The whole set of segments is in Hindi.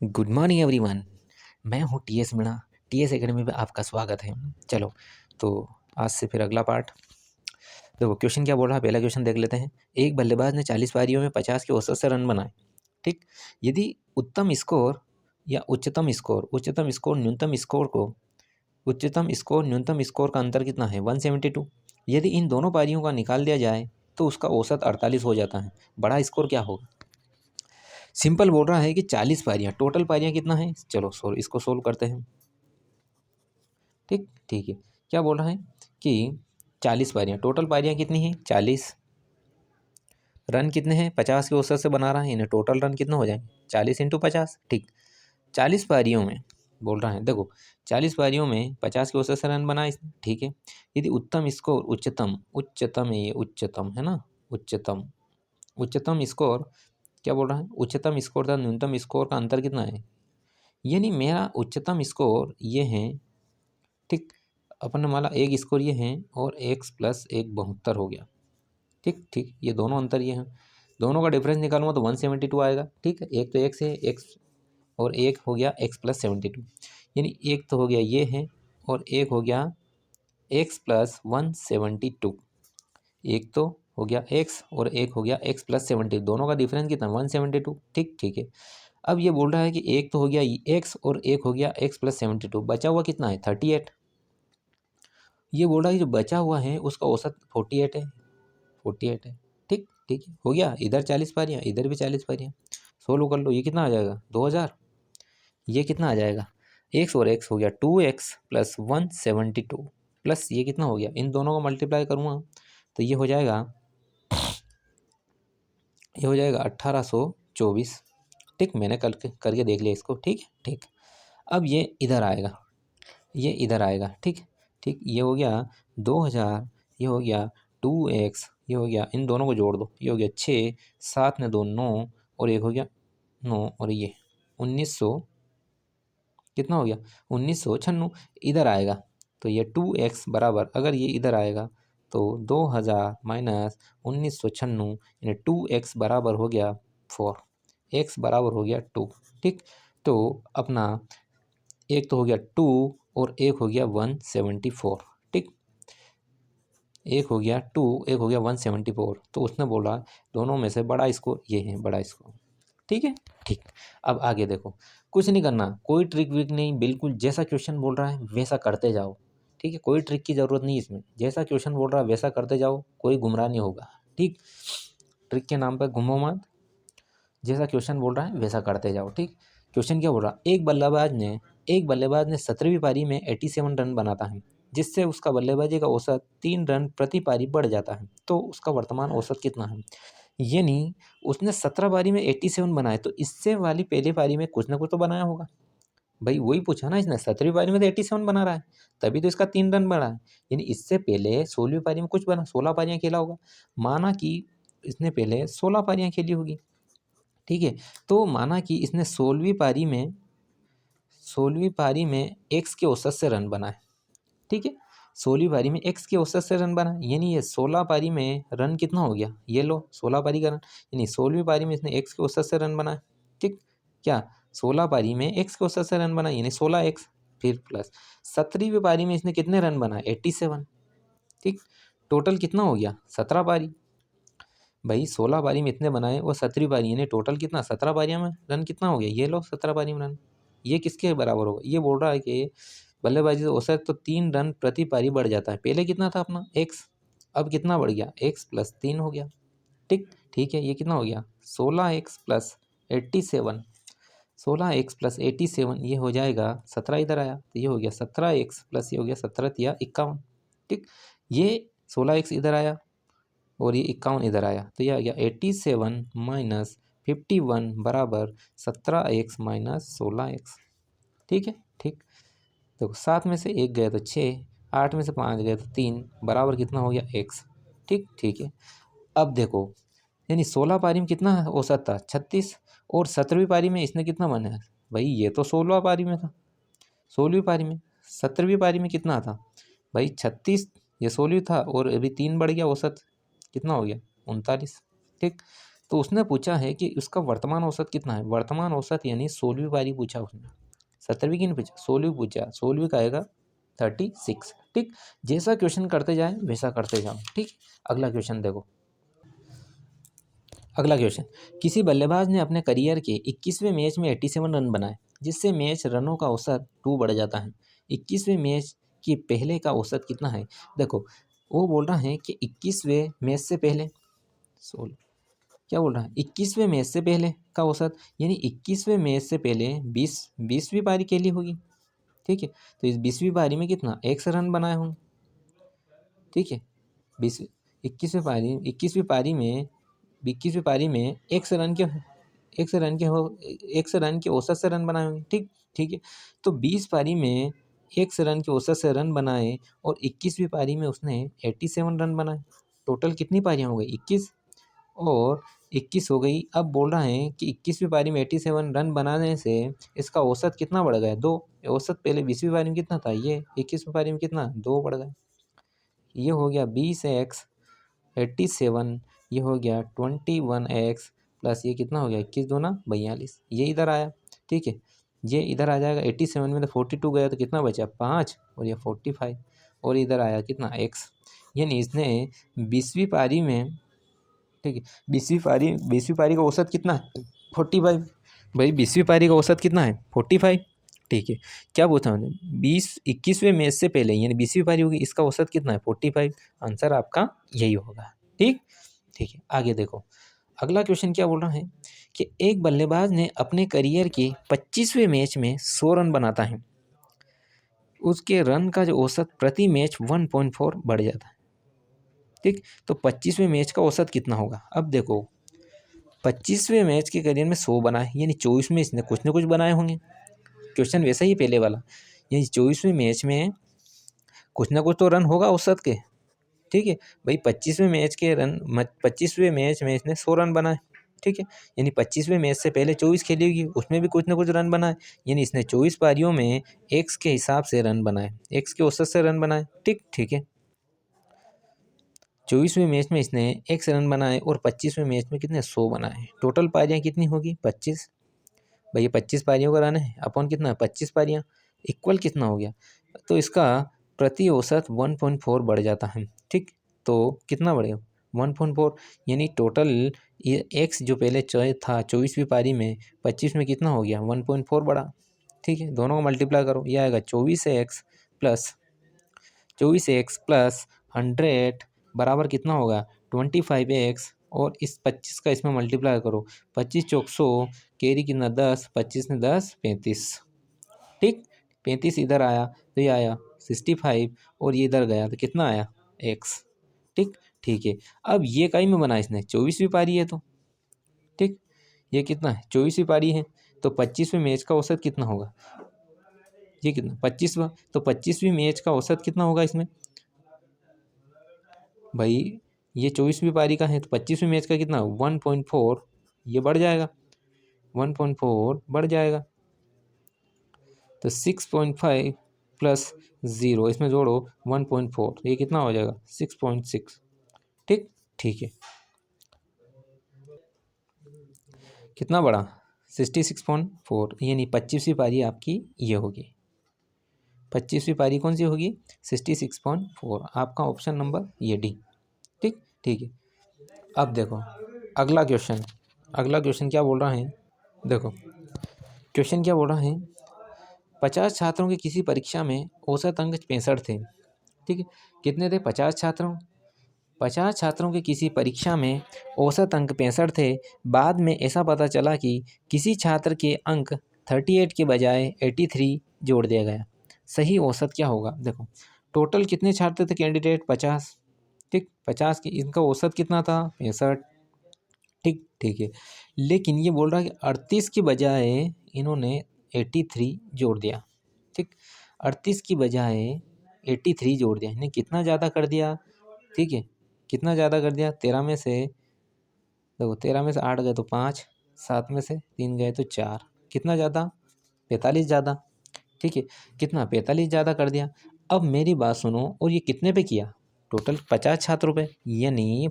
Good morning everyone. मैं हूँ टीएस मीणा। टीएस एकेडमी में आपका स्वागत है। चलो, तो आज से फिर अगला पार्ट। देखो क्वेश्चन क्या बोल रहा है, पहला क्वेश्चन देख लेते हैं। एक बल्लेबाज ने 40 पारियों में 50 के औसत से रन बनाए। ठीक, यदि उत्तम स्कोर या उच्चतम स्कोर न्यूनतम स्कोर का अंतर कितना है? 172। यदि इन दोनों पारियों का निकाल दिया जाए तो उसका औसत 48 हो जाता है। बड़ा स्कोर क्या होगा? सिंपल बोल रहा है कि 40 पारियां, टोटल पारियां कितना है? चलो इसको सोल्व करते हैं। ठीक ठीक है। क्या बोल रहा है कि 40 पारियां, टोटल पारियां कितनी हैं? 40। रन कितने हैं? 50 के औसत से बना रहा है, इन्हें टोटल रन कितना हो जाएंगे? 40 इंटू 50। ठीक, 40 पारियों में बोल रहा है, देखो 40 पारियों में 50 के औसत से रन बनाए इसने। ठीक है, यदि उत्तम स्कोर उच्चतम है, ये उच्चतम है ना, उच्चतम स्कोर क्या बोल रहा है? उच्चतम स्कोर तथा न्यूनतम स्कोर का अंतर कितना है? यानी मेरा उच्चतम स्कोर ये है। ठीक, अपन ने माना एक स्कोर ये है और x प्लस एक 72 हो गया। ठीक ठीक, ये दोनों अंतर ये हैं, दोनों का डिफरेंस निकालूंगा तो 172 आएगा। ठीक है, एक तो x है, x और एक हो गया x प्लस 72, यानी एक तो हो गया ये है और एक हो गया x प्लस 172। एक तो हो गया x और एक हो गया x प्लस 70, दोनों का डिफरेंस कितना? 172। ठीक ठीक है। अब ये बोल रहा है कि एक तो हो गया x और एक हो गया x प्लस 72, बचा हुआ कितना है? 38। ये बोल रहा है कि जो बचा हुआ है उसका औसत 48 है, 48 है। ठीक ठीक है, हो गया। इधर 40 पारियाँ, इधर भी 40 पारियाँ, सोल्व कर लो। ये कितना आ जाएगा? 2000। ये कितना आ जाएगा? एक्स और एक्स हो गया 2x प्लस 172 प्लस ये कितना हो गया? इन दोनों को मल्टीप्लाई करूँगा तो ये हो जाएगा 1824। ठीक, मैंने करके देख लिया इसको। ठीक है ठीक। अब ये इधर आएगा, ये इधर आएगा। ठीक ठीक, ये हो गया 2000, ये हो गया 2x, ये हो गया, इन दोनों को जोड़ दो, ये हो गया 6, 7 ने 2 9 और एक हो गया 9 और ये 1900, कितना हो गया? 1996। इधर आएगा तो ये 2x बराबर, अगर ये इधर आएगा तो 2000 माइनस 1996, यानी 2x बराबर हो गया 4, x बराबर हो गया 2। ठीक, तो अपना एक तो हो गया 2 और एक हो गया 174। ठीक, एक हो गया 2, एक हो गया 174, तो उसने बोला दोनों में से बड़ा स्कोर ये है, बड़ा स्कोर। ठीक है ठीक। अब आगे देखो, कुछ नहीं करना, कोई ट्रिक विक नहीं, बिल्कुल जैसा क्वेश्चन बोल रहा है वैसा करते जाओ। ठीक है, कोई ट्रिक की ज़रूरत नहीं इसमें, जैसा क्वेश्चन बोल रहा है वैसा करते जाओ, कोई गुमराह नहीं होगा। ठीक, ट्रिक के नाम पर घूमो मत, जैसा क्वेश्चन बोल रहा है वैसा करते जाओ। ठीक, क्वेश्चन क्या बोल रहा है? एक बल्लेबाज ने 17वीं पारी में 87 रन बनाता है, जिससे उसका बल्लेबाजी का औसत 3 रन प्रति पारी बढ़ जाता है, तो उसका वर्तमान औसत कितना है? यानी उसने 17 पारी में 87 बनाए, तो इससे वाली पहली पारी में कुछ ना कुछ तो बनाया होगा। भाई वही पूछा ना इसने, 17वीं पारी में तो 87 बना रहा है, तभी तो इसका 3 रन बढ़ा है। यानी इससे पहले 16वीं पारी में कुछ बना, 16 पारियां खेला होगा। माना कि इसने पहले 16 पारियां खेली होगी। ठीक है, तो माना कि इसने 16वीं पारी में एक्स के औसत से रन बनाए। ठीक है, 16वीं पारी में एक्स के औसत से रन बनाए, यानी ये 16 पारी में रन कितना हो गया? ये लो 16 पारी का रन, यानी 16वीं पारी में इसने एक्स के औसत से रन बनाए। ठीक, क्या 16 पारी में एक्स के औसत से रन बनाए, यानी 16x, फिर प्लस 17वीं पारी में इसने कितने रन बनाए? 87। ठीक, टोटल कितना हो गया? 17 पारी। भाई 16 पारी में इतने बनाए और 17वीं पारी, यानी टोटल कितना? 17 पारियां में रन कितना हो गया? ये लो 17 पारी में रन। ये किसके बराबर होगा? ये बोल रहा है कि बल्लेबाजी से औसत तो 3 रन प्रति पारी बढ़ जाता है। पहले कितना था अपना? एक्स, अब कितना बढ़ गया? एक्स प्लस 3 हो गया। ठीक ठीक है, ये कितना हो गया? 16x प्लस 87, 16x प्लस 87, ये हो जाएगा 17, इधर आया तो ये हो गया 17x प्लस ये हो गया 17 या 51। ठीक, ये 16x इधर आया और ये 51 इधर आया, तो यह आ गया 87 माइनस 51 बराबर 17x माइनस 16x। ठीक है ठीक, देखो 7 में से 1 गया तो 6, 8 में से 5 गया तो 3, बराबर कितना हो गया? x। ठीक ठीक है। अब देखो, यानी 16 पारी में कितना औसत था? 36, और 17वीं पारी में इसने कितना बनाया? भाई ये तो 16 पारी में था, 16वीं पारी में। 17वीं पारी में कितना था? भाई 36, ये 16वीं था और अभी 3 बढ़ गया औसत, कितना हो गया? 39। ठीक, तो उसने पूछा है कि उसका वर्तमान औसत कितना है। वर्तमान औसत यानी 16वीं पारी पूछा उसने, 17वीं की नहीं पूछा, 16वीं पूछा। 16वीं का आएगा 36। ठीक, जैसा क्वेश्चन करते जाए वैसा करते जाओ। ठीक, अगला क्वेश्चन देखो। अगला क्वेश्चन, किसी बल्लेबाज ने अपने करियर के 21वें मैच में 87 रन बनाए, जिससे मैच रनों का औसत 2 बढ़ जाता है। 21वें मैच के पहले का औसत कितना है। देखो, वो बोल रहा है कि 21वें मैच से पहले, 16, क्या बोल रहा है, 21वें मैच से पहले का औसत, यानी 21वें मैच से पहले 20वीं पारी खेली होगी। ठीक है, तो इस 20वीं पारी में कितना 100 रन बनाए होंगे। ठीक है, 20 21वीं पारी में 100 रन के औसत से रन बनाए होंगे। ठीक, ठीक है, तो 20 पारी में 100 रन के औसत से रन बनाए और 21वीं पारी में उसने 87 रन बनाए। टोटल कितनी पारियां हो गई, 21 और 21 हो गई। अब बोल रहा है कि 21वीं पारी में 87 रन बनाने से इसका औसत कितना बढ़ गया, 2। औसत पहले 20वीं पारी में कितना था, ये 21वीं पारी में कितना, 2 बढ़ गया। ये हो गया 20x 87, ये हो गया 21x प्लस ये कितना हो गया 21 दूना 42, ये इधर आया। ठीक है, ये इधर आ जाएगा। 87 में तो 42 गया तो कितना बचा 5 और ये 45 और इधर आया कितना x, यानी इसने 20वीं पारी में, ठीक है, 20वीं पारी का औसत कितना है 45। भाई 20वीं पारी का औसत कितना है 45। ठीक है, क्या पूछा मैंने, 21वें मैच से पहले यानी 20वीं पारी होगी, इसका औसत कितना है 45। आंसर आपका यही होगा। ठीक, ठीक है, आगे देखो। अगला क्वेश्चन क्या बोल रहा है कि एक बल्लेबाज ने अपने करियर के 25वें मैच में 100 रन बनाता है, उसके रन का जो औसत प्रति मैच 1.4 बढ़ जाता है। ठीक, तो 25वें मैच का औसत कितना होगा। अब देखो, 25वें मैच के करियर में 100 बनाए, यानी 24 में इसने कुछ ना कुछ बनाए होंगे। क्वेश्चन वैसा ही पहले वाला, यानी 24वें मैच में कुछ ना कुछ तो रन होगा औसत के। ठीक है भाई, 25वें मैच में इसने 100 रन बनाए। ठीक है, यानी 25वें मैच से पहले 24 खेली होगी, उसमें भी कुछ ना कुछ रन बनाए, यानी इसने 24 पारियों में एक्स के हिसाब से रन बनाए, एक्स के औसत से रन बनाए। ठीक, ठीक है, 24वें मैच में इसने 100 रन बनाए और 25वें मैच में कितने 100 बनाए। टोटल पारियां कितनी होगी 25। भाई 25 पारियों का रन है अपन कितना 25 पारियां, इक्वल कितना हो गया, तो इसका प्रति औसत 1.4 बढ़ जाता है। ठीक, तो कितना बढ़ेगा 1.4, यानी टोटल ये एक्स जो पहले था 24वीं पारी में, 25 में कितना हो गया 1.4 बढ़ा। ठीक है, दोनों को मल्टीप्लाई करो, ये आएगा 24x प्लस 100 बराबर कितना होगा 25x, और इस 25 का इसमें मल्टीप्लाई करो, 25 चौक 100, कैरी कितना 10, 25 ने 10 35। ठीक, 35 इधर आया तो ये आया 65 और ये इधर गया तो कितना आया x। ठीक, ठीक है, अब ये कई में बना इसने 24वीं पारी है तो, ठीक, ये कितना है 24वीं पारी है, तो 25वें मैच का औसत कितना होगा, ये कितना 25वां, तो 25वीं मैच का औसत कितना होगा इसमें। भाई ये 24वीं पारी का है तो 25वीं मैच का कितना 1.4, ये बढ़ जाएगा 1.4 बढ़ जाएगा, तो 6.5 प्लस 0 इसमें जोड़ो 1.4, ये कितना हो जाएगा 6.6। ठीक, ठीक है, कितना बड़ा 66.4, यानी 25वीं पारी आपकी ये होगी। 25वीं पारी कौन सी होगी 66.4, आपका ऑप्शन नंबर ये डी। ठीक, ठीक है, अब देखो अगला क्वेश्चन। अगला क्वेश्चन क्या बोल रहा है, देखो क्वेश्चन क्या बोल रहा है, 50 छात्रों की किसी परीक्षा में औसत अंक 65 थे। ठीक है, कितने थे 50 छात्रों के किसी परीक्षा में औसत अंक 65 थे। बाद में ऐसा पता चला कि किसी छात्र के अंक 38 के बजाय 83 जोड़ दिया गया, सही औसत क्या होगा। देखो टोटल कितने छात्र थे कैंडिडेट 50। ठीक, 50 की इनका औसत कितना था 65। ठीक, ठीक है, लेकिन ये बोल रहा है कि 38 की बजाय इन्होंने 83 जोड़ दिया। ठीक, 38 की बजाय 83 जोड़ दिया, इन्हें कितना ज़्यादा कर दिया। ठीक है, कितना ज़्यादा कर दिया, 13 में से देखो 13 में से 8 गए तो 5, 7 में से 3 गए तो 4, कितना ज़्यादा 45 ज़्यादा। ठीक है, कितना 45 ज़्यादा कर दिया। अब मेरी बात सुनो, और ये कितने पे किया, टोटल 50 छात्रों पे, यानी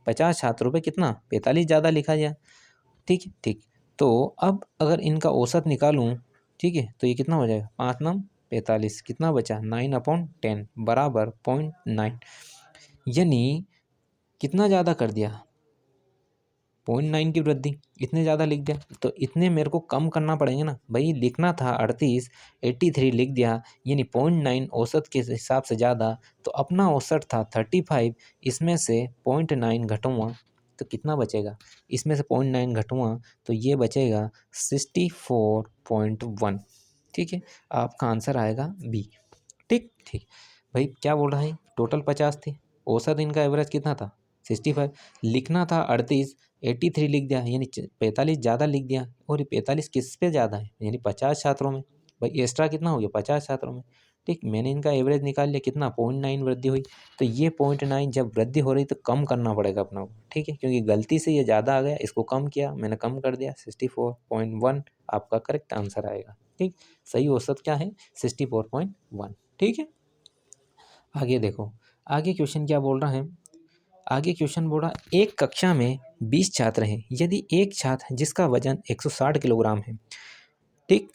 50 छात्रों पे कितना 45 ज़्यादा लिखा जाए। ठीक है, ठीक। तो अब अगर इनका औसत निकालूं, ठीक है, तो ये कितना हो जाएगा, 5 9 45, कितना बचा 9/10 बराबर 0.9, यानी कितना ज़्यादा कर दिया 0.9 की वृद्धि, इतने ज़्यादा लिख दिया। तो इतने मेरे को कम करना पड़ेंगे ना भाई, लिखना था 38, 83 लिख दिया, यानी 0.9 औसत के हिसाब से ज़्यादा। तो अपना औसत था 35, इसमें से 0.9 घटूँगा तो कितना बचेगा, इसमें से 0.9 घटूँगा तो ये बचेगा 64.1। ठीक है, आपका आंसर आएगा बी। ठीक ठीक भाई, क्या बोल रहा है, टोटल 50 थे, औसत इनका एवरेज कितना था 65, लिखना था 38, 83 लिख दिया, यानी 45 ज़्यादा लिख दिया। और ये 45 किस पे ज़्यादा है, यानी 50 छात्रों में। भाई एक्स्ट्रा कितना हो गया 50 छात्रों में। ठीक, मैंने इनका एवरेज निकाल लिया, कितना 0.9 वृद्धि हुई। तो ये 0.9 जब वृद्धि हो रही तो कम करना पड़ेगा अपना को। ठीक है, क्योंकि गलती से ये ज़्यादा आ गया, इसको कम किया, मैंने कम कर दिया, 64.1 आपका करेक्ट आंसर आएगा। ठीक, सही औसत क्या है 64.1। ठीक है, आगे देखो, आगे क्वेश्चन क्या बोल रहा है। आगे क्वेश्चन बोल रहा है, एक कक्षा में 20 छात्र हैं, यदि एक छात्र जिसका वजन 160 किलोग्राम है, ठीक,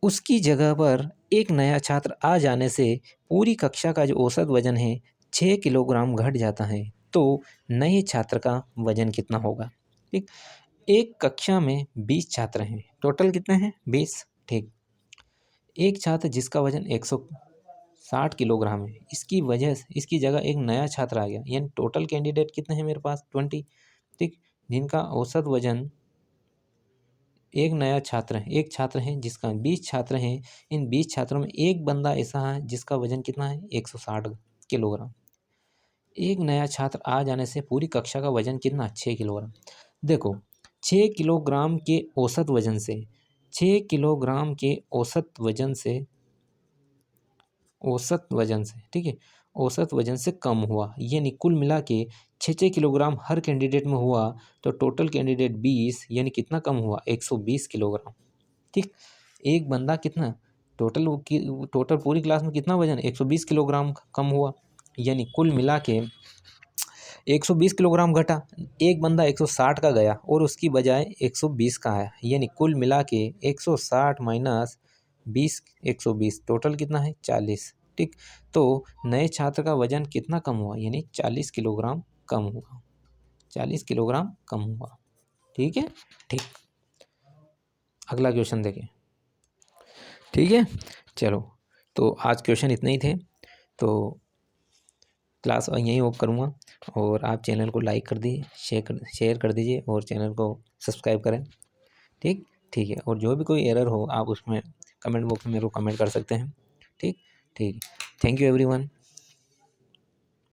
उसकी जगह पर एक नया छात्र आ जाने से पूरी कक्षा का जो औसत वजन है 6 किलोग्राम घट जाता है, तो नए छात्र का वजन कितना होगा। ठीक, एक कक्षा में 20 छात्र हैं, टोटल कितने हैं 20। ठीक, एक छात्र जिसका वजन 160 किलोग्राम है, इसकी जगह एक नया छात्र आ गया, यानी टोटल कैंडिडेट कितने हैं मेरे पास 20। ठीक, जिनका औसत वजन, एक नया छात्र है, एक छात्र है जिसका 20 छात्र हैं, इन 20 छात्रों में एक बंदा ऐसा है जिसका वजन कितना है 160 किलोग्राम। एक नया छात्र आ जाने से पूरी कक्षा का वजन कितना 6 किलोग्राम। देखो 6 किलोग्राम के औसत वजन से, 6 किलोग्राम के औसत वजन से, ठीक है, औसत वजन से कम हुआ, यानी कुल मिला के 6 किलोग्राम हर कैंडिडेट में हुआ, तो टोटल कैंडिडेट 20, यानी कितना कम हुआ 120 किलोग्राम। ठीक, एक बंदा कितना टोटल पूरी क्लास में कितना वजन 120 किलोग्राम कम हुआ, यानी कुल मिला के 120 किलोग्राम घटा। एक बंदा 160 का गया और उसकी बजाय 120 का आया, यानी कुल मिला के 160 माइनस 20, 120 टोटल कितना है 40। ठीक, तो नए छात्र का वजन कितना कम हुआ, यानी 40 किलोग्राम कम हुआ, 40 किलोग्राम कम हुआ। ठीक है, ठीक, अगला क्वेश्चन देखें। ठीक है, चलो, तो आज क्वेश्चन इतने ही थे, तो क्लास यहीं ऑफ करूँगा, और आप चैनल को लाइक कर दीजिए, शेयर कर दीजिए, और चैनल को सब्सक्राइब करें। ठीक, ठीक है, और जो भी कोई एरर हो आप उसमें कमेंट बॉक्स में मेरे को कमेंट कर सकते हैं। ठीक, ठीक, थैंक यू एवरीवन।